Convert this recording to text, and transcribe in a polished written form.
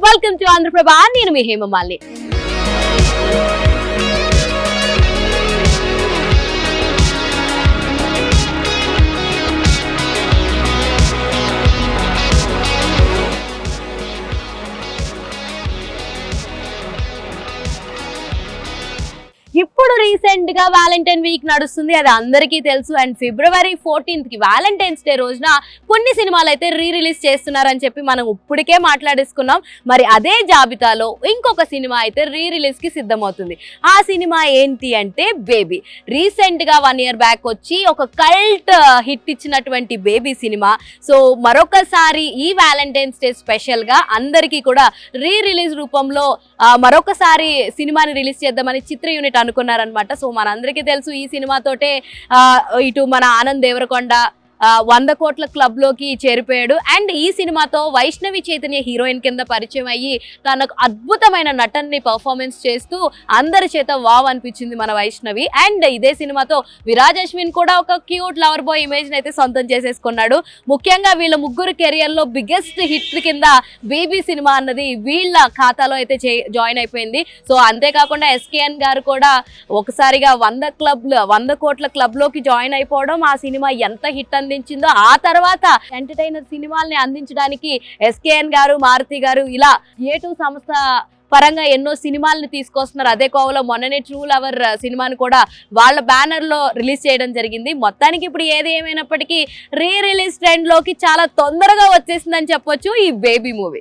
Welcome to Andhraprabha. నేను మీ హేమమాలిని. ఇప్పుడు recent గా వ్యాలంటైన్ వీక్ నడుస్తుంది, అది అందరికీ తెలుసు. అండ్ February 14th కి వ్యాలంటైన్స్ డే రోజున కొన్ని సినిమాలు అయితే రిలీజ్ చేస్తున్నారని చెప్పి మనం ఇప్పటికే మాట్లాడేసుకున్నాం. మరి అదే జాబితాలో ఇంకొక సినిమా అయితే రిలీజ్ కి సిద్ధమవుతుంది. ఆ సినిమా ఏంటి అంటే బేబీ. రీసెంట్ గా 1 year బ్యాక్ వచ్చి ఒక కల్ట్ హిట్ ఇచ్చినటువంటి బేబీ సినిమా. సో మరొకసారి ఈ వ్యాలంటైన్స్ డే స్పెషల్ గా అందరికీ కూడా రిలీజ్ రూపంలో మరొకసారి సినిమాని రిలీజ్ చేద్దామని చిత్ర యూనిట్ అనుకున్నారనమాట. సో మనందరికీ తెలుసు ఈ సినిమాతోటే ఇటు మన ఆనంద్ దేవరకొండ 100 కోట్ల క్లబ్ లోకి చేరిపోయాడు. అండ్ ఈ సినిమాతో వైష్ణవి చైతన్య హీరోయిన్ కింద పరిచయం అయ్యి తనకు అద్భుతమైన నటనని పర్ఫార్మెన్స్ చేస్తూ అందరి చేత వావ్ అనిపించింది మన వైష్ణవి. అండ్ ఇదే సినిమాతో విరాజ్ అశ్విన్ కూడా ఒక క్యూట్ లవర్ బాయ్ ఇమేజ్ అయితే సొంతం చేసేసుకున్నాడు. ముఖ్యంగా వీళ్ళ ముగ్గురు కెరియర్ లో బిగ్గెస్ట్ హిట్ కింద బేబీ సినిమా అన్నది వీళ్ళ ఖాతాలో అయితే జాయిన్ అయిపోయింది. సో అంతేకాకుండా ఎస్కేఎన్ గారు కూడా ఒకసారిగా 100 కోట్ల క్లబ్ లోకి జాయిన్ అయిపోవడం, ఆ సినిమా ఎంత హిట్ అందించిందో, ఆ తర్వాత ఎంటర్టైనర్ సినిమాల్ని అందించడానికి ఎస్కేఎన్ గారు, మారుతి గారు ఇలా A2 సంస్థ పరంగా ఎన్నో సినిమాలను తీసుకొస్తున్నారు. అదే కోవలో మొన్ననే ట్రూ లవర్ సినిమాని కూడా వాళ్ళ బ్యానర్ లో రిలీజ్ చేయడం జరిగింది. మొత్తానికి ఇప్పుడు ఏది ఏమైనప్పటికీ రిలీజ్ ట్రెండ్ లోకి చాలా తొందరగా వచ్చేసిందని చెప్పొచ్చు ఈ బేబీ మూవీ.